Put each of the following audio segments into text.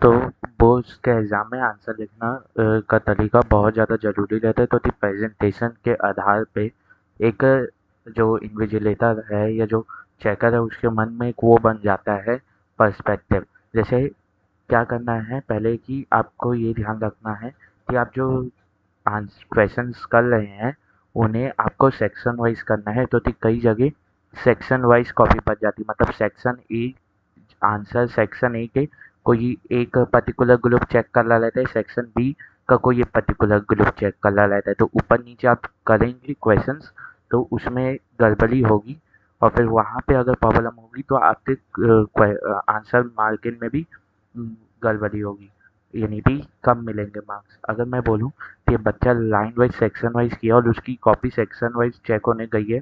तो बोर्ड्स के एग्ज़ाम में आंसर लिखना का तरीका बहुत ज़्यादा ज़रूरी रहता है। तो प्रेजेंटेशन के आधार पे एक जो इन्विजिलेटर है या जो चेकर है उसके मन में एक वो बन जाता है पर्सपेक्टिव। जैसे क्या करना है पहले कि आपको ये ध्यान रखना है कि आप जो क्वेश्चंस कर रहे हैं उन्हें आपको सेक्शन वाइज करना है। तो कई जगह सेक्शन वाइज कॉपी पड़ जाती है, मतलब section A answer section A के कोई एक पर्टिकुलर ग्रुप चेक कर रहा रहता है, सेक्शन बी का कोई एक पर्टिकुलर ग्रुप चेक कर रहा रहता है। तो ऊपर नीचे आप करेंगे क्वेश्चंस तो उसमें गड़बड़ी होगी और फिर वहाँ पे अगर प्रॉब्लम होगी तो आपके आंसर मार्किंग में भी गड़बड़ी होगी, यानी कि कम मिलेंगे मार्क्स। अगर मैं बोलूँ कि बच्चा लाइन वाइज सेक्शन वाइज किया और उसकी कॉपी सेक्शन वाइज चेक होने गई है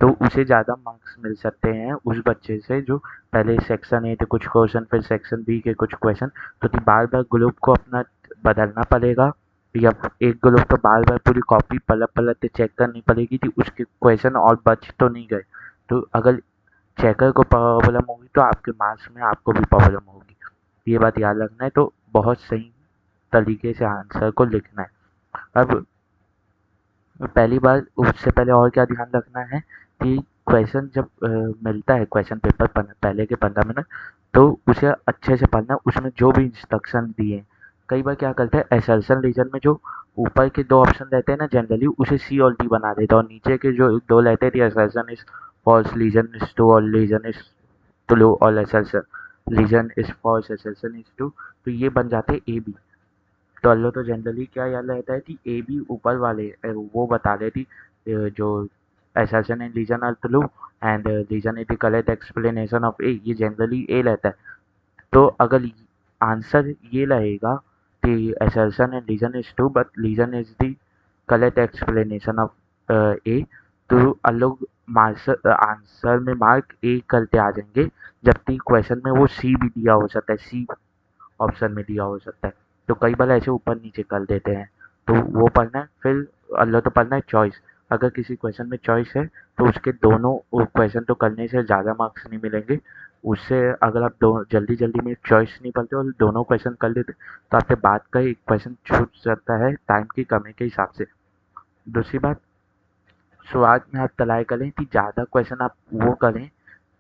तो उसे ज़्यादा मार्क्स मिल सकते हैं उस बच्चे से जो पहले सेक्शन ए के कुछ क्वेश्चन फिर सेक्शन बी के कुछ क्वेश्चन। तो बार बार ग्रुप को अपना बदलना पड़ेगा या एक ग्रुप तो बार बार पूरी कॉपी पलट पलट के चेक करनी पड़ेगी कि उसके क्वेश्चन और बच तो नहीं गए। तो अगर चेकर को प्रॉब्लम होगी तो आपके मार्क्स में आपको भी प्रॉब्लम होगी, ये बात याद रखना है। तो बहुत सही तरीके से आंसर को लिखना है। अब पहली बार उससे पहले और क्या ध्यान रखना है कि क्वेश्चन जब मिलता है क्वेश्चन पेपर पहले के 15 मिनट तो उसे अच्छे से पढ़ना, उसमें जो भी इंस्ट्रक्शन दिए हैं। कई बार क्या करते हैं असर्शन रीजन में जो ऊपर के दो ऑप्शन रहते हैं ना जनरली उसे सी और डी बना देता है और नीचे के जो दो रहते हैं assertion is false reason is true और रीजन इज ट्रू और assertion reason is false assertion is true, तो ये बन जाते हैं ए बी। तो जनरली क्या याद रहता है कि ए बी ऊपर वाले वो बता देती जो assertion and reason are true and reason is the correct explanation of A, ये जनरली ए रहता है। तो अगर आंसर ये रहेगा कि assertion and reason is true but reason is the correct explanation of A, तो हम लोग आंसर में मार्क ए करते आ जाएंगे, जबकि क्वेश्चन में वो सी भी दिया हो सकता है, सी ऑप्शन में दिया हो सकता है। तो कई बार ऐसे ऊपर नीचे कर देते हैं, तो वो पढ़ना है। फिर अल्लाह तो पढ़ना है चॉइस। अगर किसी क्वेश्चन में चॉइस है तो उसके दोनों क्वेश्चन तो करने से ज़्यादा मार्क्स नहीं मिलेंगे। उससे अगर आप दो जल्दी जल्दी में चॉइस नहीं पढ़ते और दोनों क्वेश्चन कर लेते तो आपके बाद का एक क्वेश्चन छूट सकता है टाइम की कमी के हिसाब से। दूसरी बात, शुरुआत में आप ट्राई करें कि ज़्यादा क्वेश्चन आप वो करें,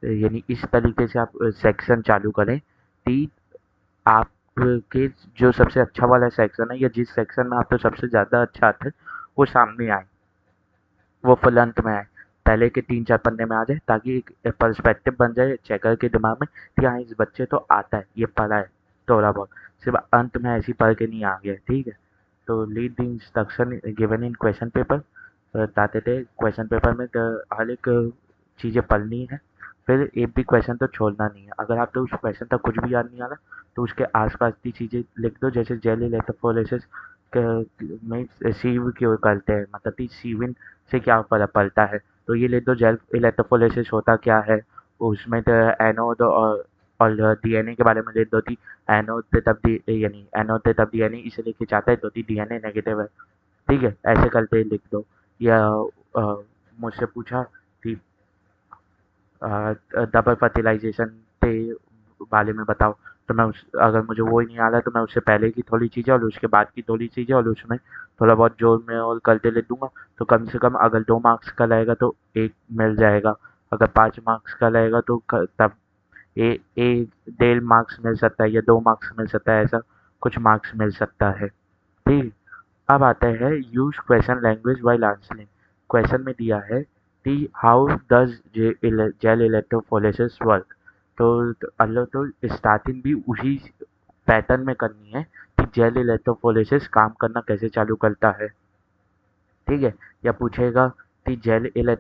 यानी इस तरीके से आप सेक्शन चालू करें कि आपके जो सबसे अच्छा वाला सेक्शन है या जिस सेक्शन में आपको सबसे ज़्यादा अच्छा आता है वो सामने आए, वो फुल अंत में आए, पहले के 3-4 पन्ने में आ जाए ताकि एक पर्सपेक्टिव बन जाए चेकर के दिमाग में कि हाँ इस बच्चे तो आता है, ये पढ़ा है थोड़ा बहुत, सिर्फ अंत में ऐसी पढ़ के नहीं आ गया। ठीक है, तो lead the instruction given in question paper, बताते थे क्वेश्चन पेपर में हर एक चीज़ें पढ़नी है। फिर एक भी क्वेश्चन तो छोड़ना नहीं है। अगर आपको उस क्वेश्चन तक कुछ भी याद नहीं आ रहा तो उसके आसपास की चीज़ें लिख दो, जैसे जेल इलेक्ट्रोफोरेसिस में सीव क्यों करते हैं, मतलब कि सीविन से क्या फर्क पड़ता है, तो ये लिख दो। जेल इलेक्ट्रोफोरेसिस होता क्या है, उसमें तो एनोड और डीएनए के बारे में लिख दो थी। एनोड पे तब डी यानी एनोड पे तब डीएनए इसलिए खिंचाता है तो डीएनए नेगेटिव है। ठीक है, ऐसे करके लिख दो। या मुझसे पूछा कि डबल फर्टिलाइजेशन के बारे में बताओ, तो मैं उस अगर मुझे वो ही नहीं आ रहा तो मैं उससे पहले की थोड़ी चीज़ें और उसके बाद की थोड़ी चीज़ें और उसमें थोड़ा बहुत जोड़ में और करके लिख दूंगा। तो कम से कम अगर 2 मार्क्स का रहेगा तो एक मिल जाएगा, अगर 5 मार्क्स का रहेगा तो तब ए ए 1.5 मार्क्स मिल सकता है या 2 मार्क्स मिल सकता है, ऐसा कुछ मार्क्स मिल सकता है। ठीक, अब आता है use question language while answering. Question में दिया है कि how does gel electrophoresis work. तो अल्लो तो स्टार्टिंग भी उसी पैटर्न में करनी है कि जेल इलेक्ट्रोफोरेसिस काम करना कैसे चालू करता है। ठीक है, या पूछेगा कि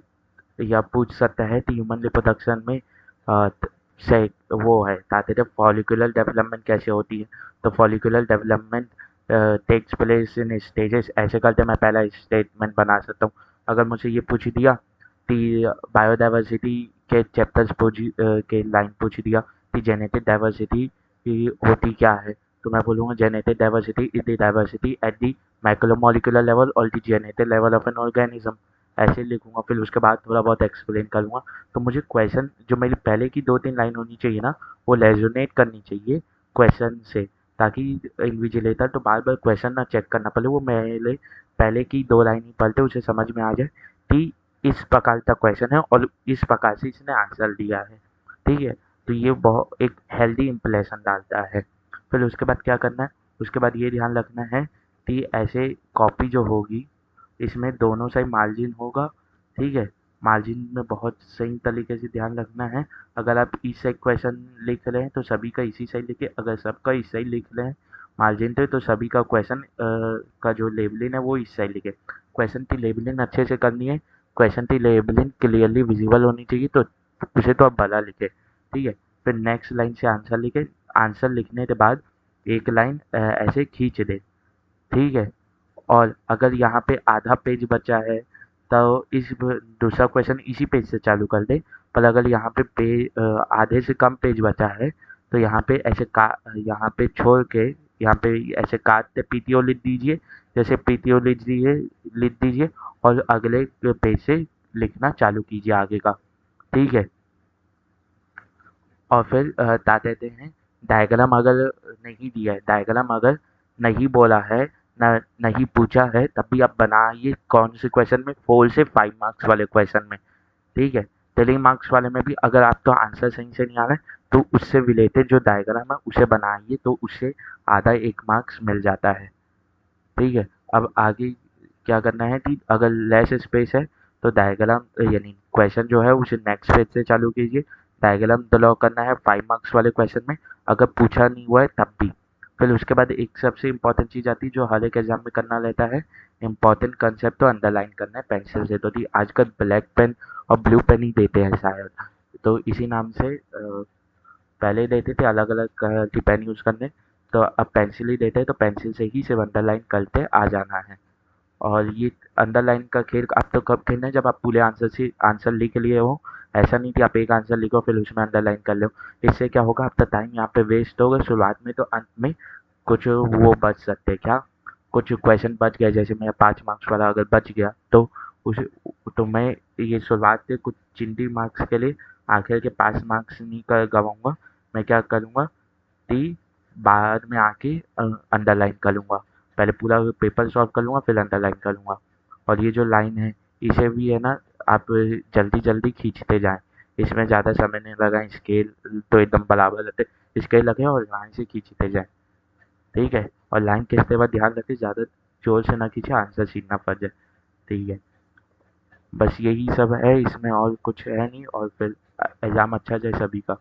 या पूछ सकता है कि ह्यूमन रिप्रोडक्शन में अ, से वो है ताकि फॉलिकुलर डेवलपमेंट कैसे होती है। तो follicular development takes place in stages, ऐसे करके मैं पहला स्टेटमेंट बना सकता हूँ। अगर मुझे ये पूछ दिया कि बायोडाइवर्सिटी के चैप्टर्स के लाइन पूछ दिया कि जेनेटिक डाइवर्सिटी होती क्या है, तो मैं बोलूँगा genetic diversity is the diversity at the macromolecular level और the genetic level of an organism, ऐसे लिखूंगा। फिर उसके बाद थोड़ा बहुत एक्सप्लेन करूँगा। तो मुझे क्वेश्चन जो मेरी पहले की 2-3 लाइन होनी चाहिए ना वो रेजोनेट करनी चाहिए क्वेश्चन से, ताकि इन्विजिलेटर तो बार बार क्वेश्चन ना चेक करना पड़े, वो पहले पहले की 2 लाइन ही पढ़ते उसे समझ में आ जाए कि इस प्रकार का क्वेश्चन है और इस प्रकार से इसने आंसर दिया है। ठीक है, तो ये बहुत एक हेल्दी इम्प्रेशन डालता है। फिर उसके बाद क्या करना है, उसके बाद ये ध्यान रखना है कि ऐसे कॉपी जो होगी इसमें दोनों साइड मार्जिन होगा। ठीक है, मार्जिन में बहुत सही तरीके से ध्यान रखना है। अगर आप इस साइड क्वेश्चन लिख रहे हैं तो सभी का इसी साइड लिखे, अगर सबका इस साइड लिख रहे हैं मार्जिन पे तो सभी का क्वेश्चन का जो लेबलिंग है वो इस साइड लिखे। क्वेश्चन की लेबलिंग अच्छे से करनी है, क्वेश्चन की लेबलिंग क्लियरली विजिबल होनी चाहिए, तो उसे तो आप बड़ा लिखे। ठीक है, फिर नेक्स्ट लाइन से आंसर लिखे। आंसर लिखने के बाद एक लाइन ऐसे खींच दे। ठीक है, और अगर यहाँ पे आधा पेज बचा है तो दूसरा क्वेश्चन इसी पेज से चालू कर दे। पर अगर यहाँ पे आधे से कम पेज बचा है तो यहाँ पे यहाँ पे छोड़ के यहाँ पे ऐसे काट के पीटीओ लिख दीजिए। जैसे पीटीओ लिख दीजिए और अगले पेज से लिखना चालू कीजिए आगे का। ठीक है, और फिर क्या कहते हैं, डायग्राम अगर नहीं दिया है, डायग्राम अगर नहीं बोला है, न नहीं पूछा है, तब भी आप बनाइए। कौन से क्वेश्चन में, 4 से 5 मार्क्स वाले क्वेश्चन में। ठीक है, 3 मार्क्स वाले में भी अगर आपका आंसर सही से नहीं आ रहा है तो उससे रिलेटेड जो डायग्राम है उसे बनाइए, तो उससे आधा 1 मार्क्स मिल जाता है। ठीक है, अब आगे क्या करना है कि अगर लेस स्पेस है तो डायग्राम यानी क्वेश्चन जो है उसे नेक्स्ट पेज से चालू कीजिए। डायग्राम ड्रॉ करना है 5 मार्क्स वाले क्वेश्चन में, अगर पूछा नहीं हुआ है तब भी। फिर उसके बाद एक सबसे इम्पोर्टेंट चीज़ आती है जो हर एक एग्जाम में करना रहता है, इम्पोर्टेंट कंसेप्ट तो अंडरलाइन करना है पेंसिल से। तो आजकल ब्लैक पेन और ब्लू पेन ही देते हैं शायद, तो इसी नाम से पहले देते थे अलग अलग कलर की पेन यूज़ करने, तो अब पेंसिल ही देते हैं, तो पेंसिल से ही सिर्फ अंडरलाइन करते आ जाना है। और ये अंडरलाइन का खेल आप तो कब खेलना है, जब आप पूरे आंसर लिख लिए हो। ऐसा नहीं कि आप एक आंसर लिखो फिर उसमें अंडरलाइन कर लो। इससे क्या होगा, आपका टाइम यहाँ पे वेस्ट होगा शुरुआत में, तो अंत में कुछ वो बच सकते हैं क्या, कुछ क्वेश्चन बच गए, जैसे मेरा 5 मार्क्स वाला अगर बच गया तो उस तो मैं ये शुरुआत के कुछ चिंटी मार्क्स के लिए आखिर के 5 मार्क्स नहीं कर गवाऊंगा। मैं क्या करूँगा कि बाद में आके अंडरलाइन कर लूँगा। पहले पूरा पेपर सॉल्व कर लूँगा फिर अंडरलाइन कर लूँगा। और ये जो लाइन है इसे भी है ना, आप जल्दी जल्दी खींचते जाएं, इसमें ज़्यादा समय नहीं लगाएं। स्केल तो एकदम बराबर रहते, स्केल रखें और लाइन से खींचते जाएं। ठीक है, और लाइन खींचते वक्त ध्यान रखें ज़्यादा जोर से ना खींचे, आंसर शीट ना फट जाए। ठीक है, बस यही सब है इसमें, और कुछ है नहीं। और फिर एग्ज़ाम अच्छा जाए सभी का।